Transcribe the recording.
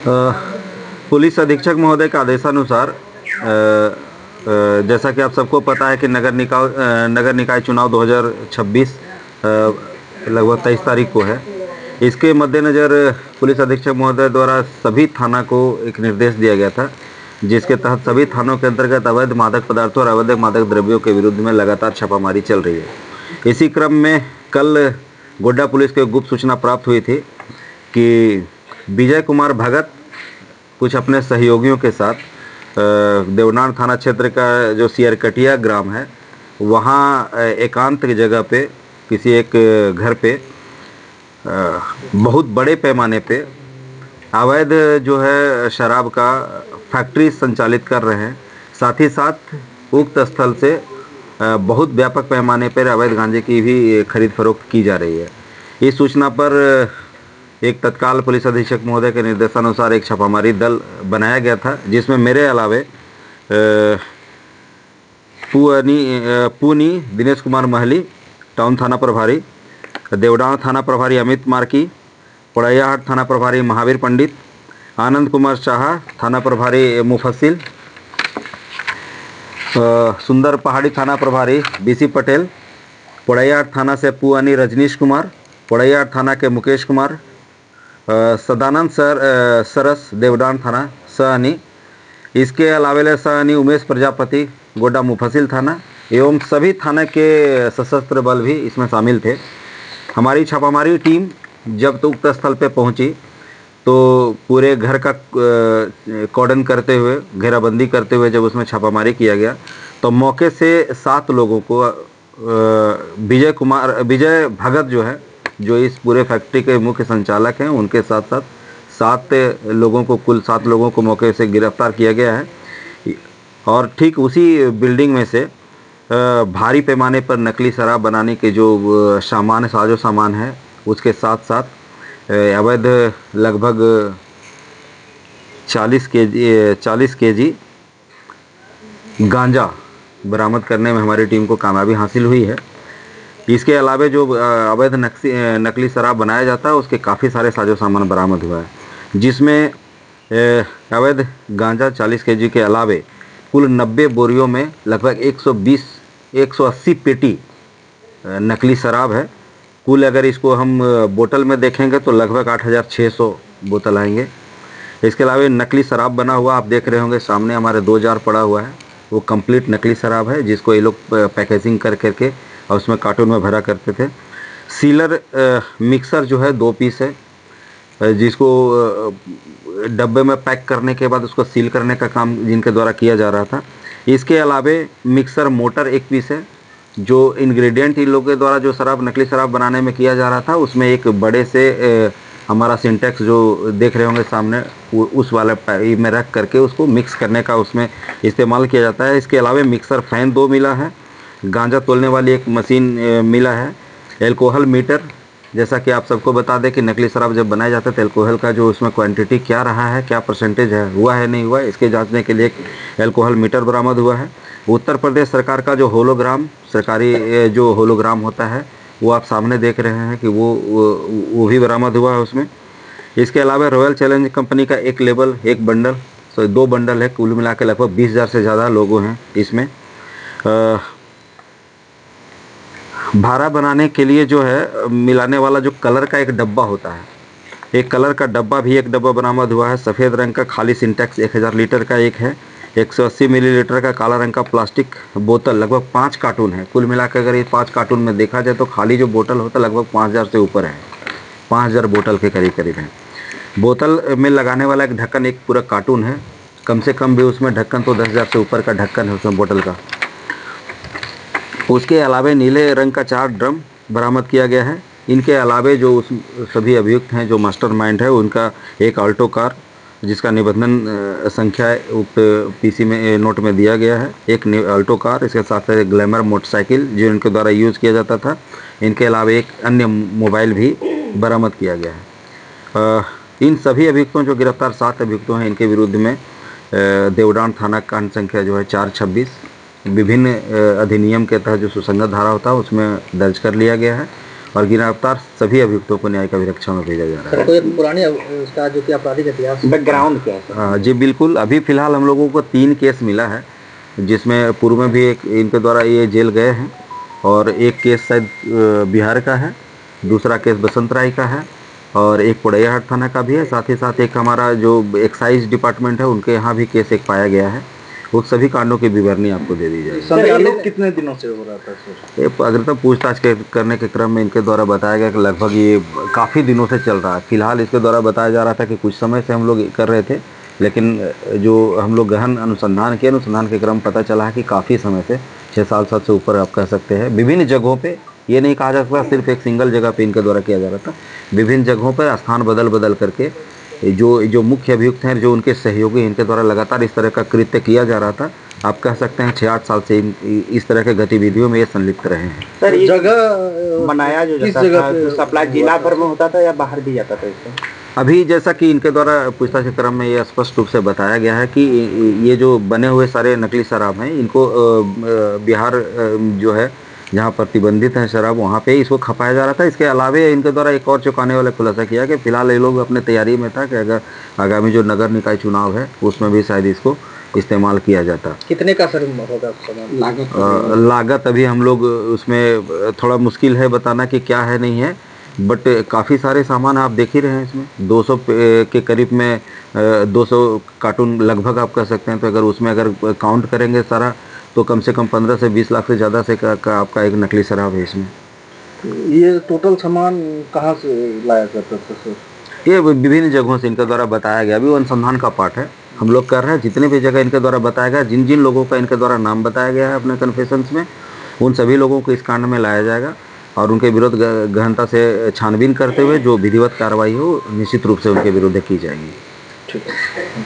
अ, police अधीक्षक महोदय के आदेशानुसार जैसा कि आप सबको पता है कि नगर निकाय चुनाव 2026 लगभग 23 तारीख को है। इसके मद्देनज़र पुलिस अधीक्षक महोदय द्वारा सभी थाना को एक निर्देश दिया गया था, जिसके तहत सभी थानों के अंतर्गत अवैध मादक पदार्थों और अवैध मादक द्रव्यों के विरुद्ध में लगातार छापामारी चल रही है। इसी क्रम में कल गोड्डा पुलिस को एक गुप्त सूचना प्राप्त हुई थी कि विजय कुमार भगत कुछ अपने सहयोगियों के साथ देवनार थाना क्षेत्र का जो सियरकटिया ग्राम है, वहाँ एकांत जगह पे किसी एक घर पे बहुत बड़े पैमाने पे अवैध जो है शराब का फैक्ट्री संचालित कर रहे हैं। साथ ही साथ उक्त स्थल से बहुत व्यापक पैमाने पर अवैध गांजे की भी खरीद फरोख्त की जा रही है। इस सूचना पर एक तत्काल पुलिस अधीक्षक महोदय के निर्देशानुसार एक छापामारी दल बनाया गया था, जिसमें मेरे अलावे पूनी दिनेश कुमार महली टाउन थाना प्रभारी, देवडांव थाना प्रभारी अमित मार्की, पड़ैयाहाट थाना प्रभारी महावीर पंडित, आनंद कुमार शाह थाना प्रभारी मुफस्सिल, सुंदर पहाड़ी थाना प्रभारी बीसी पटेल, पड़ैयाहाट थाना से पुअनी रजनीश कुमार, पड़ैयाहाट थाना के मुकेश कुमार, सदानंद सरस देवडान थाना सहनी, इसके अलावे सहनी उमेश प्रजापति गोड्डा मुफस्सिल थाना एवं सभी थाना के सशस्त्र बल भी इसमें शामिल थे। हमारी छापामारी टीम जब उक्त स्थल पर पहुंची तो पूरे घर का कॉर्डन करते हुए, घेराबंदी करते हुए जब उसमें छापामारी किया गया तो मौके से 7 लोगों को विजय भगत जो है, जो इस पूरे फैक्ट्री के मुख्य संचालक हैं, उनके साथ साथ 7 लोगों को, कुल 7 लोगों को मौके से गिरफ्तार किया गया है। और ठीक उसी बिल्डिंग में से भारी पैमाने पर नकली शराब बनाने के जो साजो सामान है, उसके साथ साथ अवैध लगभग 40 केजी गांजा बरामद करने में हमारी टीम को कामयाबी हासिल हुई है। इसके अलावे जो अवैध नकली शराब बनाया जाता है, उसके काफ़ी सारे साजो सामान बरामद हुआ है, जिसमें अवैध गांजा 40 केजी के अलावे कुल 90 बोरियों में लगभग 180 पेटी नकली शराब है। कुल अगर इसको हम बोतल में देखेंगे तो लगभग 8600 बोतल आएंगे। इसके अलावा नकली शराब बना हुआ आप देख रहे होंगे, सामने हमारे 2 जार पड़ा हुआ है, वो कंप्लीट नकली शराब है, जिसको ये लोग पैकेजिंग कर करके और उसमें कार्टून में भरा करते थे। सीलर मिक्सर जो है 2 पीस है, जिसको डब्बे में पैक करने के बाद उसको सील करने का काम जिनके द्वारा किया जा रहा था। इसके अलावे मिक्सर मोटर 1 पीस है, जो इंग्रेडिएंट इन लोगों के द्वारा जो नकली शराब बनाने में किया जा रहा था, उसमें एक बड़े से हमारा सिंटेक्स जो देख रहे होंगे सामने, उस वाले पाइप में रख करके उसको मिक्स करने का उसमें इस्तेमाल किया जाता है। इसके अलावा मिक्सर फैन 2 मिला है, गांजा तोलने वाली एक मशीन मिला है, एल्कोहल मीटर, जैसा कि आप सबको बता दें कि नकली शराब जब बनाया जाता है तो एल्कोहल का जो उसमें क्वांटिटी क्या रहा है, क्या परसेंटेज है, हुआ है नहीं हुआ है, इसके जांचने के लिए एक एल्कोहल मीटर बरामद हुआ है। उत्तर प्रदेश सरकार का जो होलोग्राम, सरकारी जो होलोग्राम होता है, वो आप सामने देख रहे हैं कि वो भी बरामद हुआ है उसमें। इसके अलावा रॉयल चैलेंज कंपनी का एक लेबल, एक बंडल, 2 बंडल है, कुल मिला के लगभग 20,000 से ज़्यादा लोगो हैं इसमें। भारा बनाने के लिए जो है मिलाने वाला जो कलर का एक डब्बा होता है, एक कलर का डब्बा भी एक डब्बा बरामद हुआ है। सफ़ेद रंग का खाली सिंटेक्स 1000 लीटर का एक है। 180 मिलीलीटर का काला रंग का प्लास्टिक बोतल लगभग 5 कार्टून है। कुल मिलाकर अगर ये 5 कार्टून में देखा जाए तो खाली जो बोतल होता है लगभग 5000 से ऊपर है, 5000 बोतल के करीब करीब है। बोतल में लगाने वाला एक ढक्कन, एक पूरा कार्टून है, कम से कम भी उसमें ढक्कन तो 10,000 से ऊपर का ढक्कन है उसमें बोतल का। उसके अलावे नीले रंग का 4 ड्रम बरामद किया गया है। इनके अलावे जो उस सभी अभियुक्त हैं, जो मास्टरमाइंड है, उनका एक ऑल्टो कार जिसका निबंधन संख्या उक्त पीसी में नोट में दिया गया है, एक ऑल्टो कार, इसके साथ एक ग्लैमर मोटरसाइकिल जो इनके द्वारा यूज़ किया जाता था। इनके अलावा एक अन्य मोबाइल भी बरामद किया गया है। इन सभी अभियुक्तों जो गिरफ्तार 7 अभियुक्तों हैं, इनके विरुद्ध में देवडान थाना कांड संख्या जो है 426 विभिन्न अधिनियम के तहत जो सुसंगत धारा होता है उसमें दर्ज कर लिया गया है। और गिरफ्तार सभी अभियुक्तों को न्यायिक अभिरक्षा में भेजा जा रहा है। कोई पुरानी उसका जो कि आपराधिक इतिहास बैकग्राउंड क्या है? जी बिल्कुल, अभी फ़िलहाल हम लोगों को 3 केस मिला है, जिसमें पूर्व में भी एक इनके द्वारा ये जेल गए हैं और एक केस शायद बिहार का है, दूसरा केस बसंत राय का है और एक पोड़ैयाहाट थाना का भी है। साथ ही साथ एक हमारा जो एक्साइज डिपार्टमेंट है उनके यहाँ भी केस एक पाया गया है। वो सभी कांडों की विवरणी आपको दे दी जाएगी। संचालित कितने दिनों से हो रहा था सर? ये अग्रिम पूछताछ करने के क्रम में इनके द्वारा बताया गया कि लगभग ये काफ़ी दिनों से चल रहा है। फिलहाल इसके द्वारा बताया जा रहा था कि कुछ समय से हम लोग कर रहे थे, लेकिन जो हम लोग गहन अनुसंधान के क्रम पता चला है कि काफ़ी समय से 6 साल से ऊपर आप कह सकते हैं विभिन्न जगहों पे, ये नहीं कहा जा सकता सिर्फ एक सिंगल जगह पे इनके द्वारा किया जा रहा था। विभिन्न जगहों पर स्थान बदल करके जो मुख्य अभियुक्त हैं, जो उनके सहयोगी, इनके द्वारा लगातार इस तरह का कृत्य किया जा रहा था। आप कह सकते हैं 6-8 साल से इस तरह के गतिविधियों में ये संलिप्त रहे हैं। सर ये जगह बनाया जो किस जाता जगह था, पे तो सप्लाई जिला भर में होता था या बाहर भी जाता था इसका? अभी जैसा कि इनके द्वारा पूछताछ के क्रम में ये स्पष्ट रूप से बताया गया है कि ये जो बने हुए सारे नकली शराब हैं, इनको बिहार जो है जहाँ प्रतिबंधित है शराब, वहाँ पे इसको खपाया जा रहा था। इसके अलावे इनके द्वारा एक और चौंकाने वाला खुलासा किया कि फिलहाल ये लोग अपने तैयारी में था कि अगर आगामी जो नगर निकाय चुनाव है उसमें भी शायद इसको इस्तेमाल किया जाता। कितने का सर होगा सामान? लागत अभी हम लोग उसमें थोड़ा मुश्किल है बताना कि क्या है नहीं है, बट काफ़ी सारे सामान आप देख ही रहे हैं इसमें 200 के करीब में 200 कार्टून लगभग आप कह सकते हैं। तो अगर उसमें अगर काउंट करेंगे सारा तो कम से कम 15 से 20 लाख से ज़्यादा से का आपका एक नकली शराब है इसमें। ये टोटल सामान कहाँ से लाया जाता था सर? ये विभिन्न जगहों से इनके द्वारा बताया गया, अभी वो अनुसंधान का पार्ट है, हम लोग कर रहे हैं। जितने भी जगह इनके द्वारा बताया गया, जिन जिन लोगों का इनके द्वारा नाम बताया गया है अपने कन्फेशंस में, उन सभी लोगों को इस कांड में लाया जाएगा और उनके विरुद्ध गहनता से छानबीन करते हुए जो विधिवत कार्रवाई हो निश्चित रूप से उनके विरुद्ध की जाएगी। ठीक है।